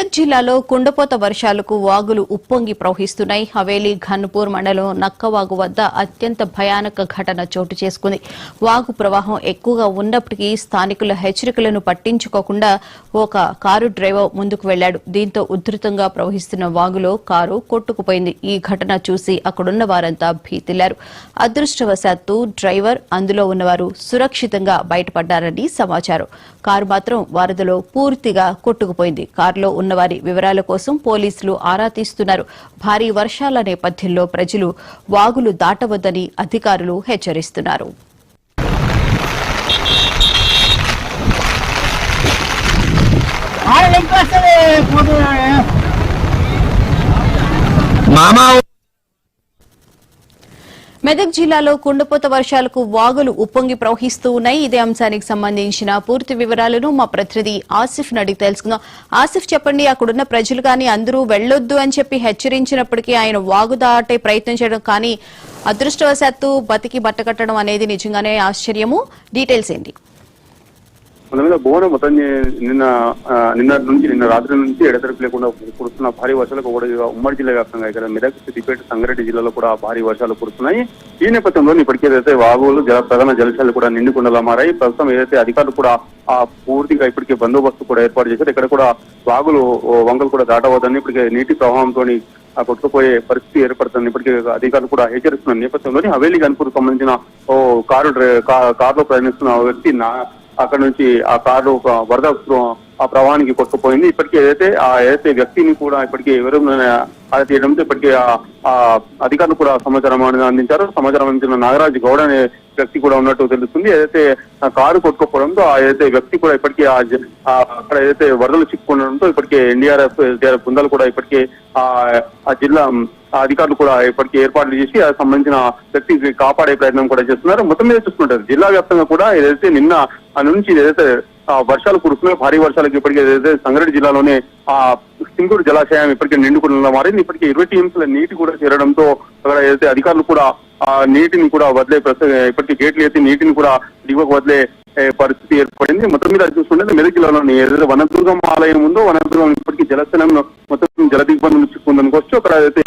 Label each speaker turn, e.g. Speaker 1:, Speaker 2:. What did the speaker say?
Speaker 1: మెదక్ జిల్లాలో కుండపోత వర్షాలకు వాగులు ఉప్పొంగి ప్రవహిస్తున్నాయి. హవేలీ ఘన్పూర్ మండలం నక్కవాగు వద్ద అత్యంత భయానక ఘటన చోటు చేసుకుంది. వాగు ప్రవాహం ఎక్కువగా ఉన్నప్పటికీ స్థానికుల హెచ్చరికలను పట్టించుకోకుండా ఒక కారు డ్రైవర్ ముందుకు వెళ్లాడు. దీంతో ఉధృతంగా ప్రవహిస్తున్న వాగులో కారు కొట్టుకుపోయింది. ఈ ఘటన చూసి అక్కడున్న వారంతా భీతిల్లారు. అదృష్టవశాత్తు డ్రైవర్, అందులో ఉన్నవారు సురక్షితంగా బయటపడ్డారని సమాచారం. కారు మాత్రం వరదలో పూర్తిగా కొట్టుకుపోయింది. కారులో ఉన్నవారి వివరాల కోసం పోలీసులు ఆరా తీస్తున్నారు. భారీ వర్షాల నేపథ్యంలో ప్రజలు వాగులు దాటవద్దని అధికారులు హెచ్చరిస్తున్నారు. మెదక్ జిల్లాలో కుండపోత వర్షాలకు వాగులు ఉప్పొంగి ప్రవహిస్తూ ఉన్నాయి. ఇదే అంశానికి సంబంధించిన పూర్తి వివరాలను మా ప్రతినిధి ఆసిఫ్ అడిగి తెలుసుకుందాం. ఆసిఫ్, చెప్పండి, అక్కడున్న ప్రజలు కానీ అందరూ వెళ్లొద్దు అని చెప్పి హెచ్చరించినప్పటికీ ఆయన వాగు దాటే ప్రయత్నం చేయడం కానీ అదృష్టవశాత్తు బతికి బట్టకట్టడం అనేది నిజంగానే ఆశ్చర్యము. డీటెయిల్స్ ఏంటి?
Speaker 2: మన మీద బోన మొత్తం నిన్న రాత్రి నుంచి ఎడతెరిపి లేకుండా కురుస్తున్న భారీ వర్షాలకు కూడా ఉమ్మడి జిల్లా వ్యాప్తంగా ఇక్కడ మెదక్, సిద్దిపేట, సంగారెడ్డి జిల్లాలో కూడా భారీ వర్షాలు కురుస్తున్నాయి. ఈ నేపథ్యంలో ఇప్పటికేదైతే వాగులు ప్రధాన జలశాలు కూడా నిండుకుండలా మారాయి. ప్రస్తుతం ఏదైతే అధికారులు కూడా పూర్తిగా ఇప్పటికే బందోబస్తు కూడా ఏర్పాటు చేశారు. ఇక్కడ కూడా వాగులు వంగలు కూడా దాటవద్దని ఇప్పటికే నీటి ప్రవాహంతో కొట్టుకుపోయే పరిస్థితి ఏర్పడుతుంది. ఇప్పటికే అధికారులు కూడా హెచ్చరిస్తున్న నేపథ్యంలోని హవేలీ ఘన్పూర్ సంబంధించిన కారులో ప్రయాణిస్తున్న వ్యక్తి అక్కడ నుంచి ఆ కారు వరద ఆ ప్రవాహానికి కొట్టుకుపోయింది. ఇప్పటికీ ఏదైతే వ్యక్తిని కూడా ఇప్పటికీ ఎవరు తీయడంతో ఇప్పటికీ ఆ అధికారులు కూడా సమాచారం అందించారు. సమాచారం అందించిన నాగరాజ్ గౌడ్ అనే వ్యక్తి కూడా ఉన్నట్టు తెలుస్తుంది. ఏదైతే కారు కొట్టుకోవడంతో ఏదైతే వ్యక్తి కూడా ఇప్పటికీ అక్కడ ఏదైతే వరదలు చిక్కుకోవడంతో ఇప్పటికే ఎన్డీఆర్ఎఫ్ బృందాలు కూడా ఇప్పటికే ఆ జిల్లా అధికారులు కూడా ఇప్పటికీ ఏర్పాట్లు చేసి సంబంధించిన వ్యక్తికి కాపాడే ప్రయత్నం కూడా చేస్తున్నారు. మొత్తం మీద చూసుకుంటారు జిల్లా వ్యాప్తంగా కూడా ఏదైతే నిన్న నుంచి ఏదైతే వర్షాలు కురుస్తున్నాయో భారీ వర్షాలకు ఇప్పటికే ఏదైతే సంగారెడ్డి జిల్లాలోనే సింగూరు జలాశయం ఇప్పటికే నిండుకుండా మారింది. ఇప్పటికే 20 టీఎంసీల నీటి కూడా చేరడంతో అక్కడ ఏదైతే అధికారులు కూడా ఆ నీటిని కూడా వదిలే ఇప్పటికీ గేట్లు ఎత్తి నీటిని కూడా దిగువకు వదిలే పరిస్థితి ఏర్పడింది. మొత్తం మీద చూసుకుంటే మెదక్ జిల్లాలోని ఏదైతే వనదుర్గం ఆలయం ఉందో వనదుర్గం ఇప్పటికీ జలస్థలం మొత్తం జలదిగ్బంధం చిక్కుందనుకోవచ్చు. అక్కడ అయితే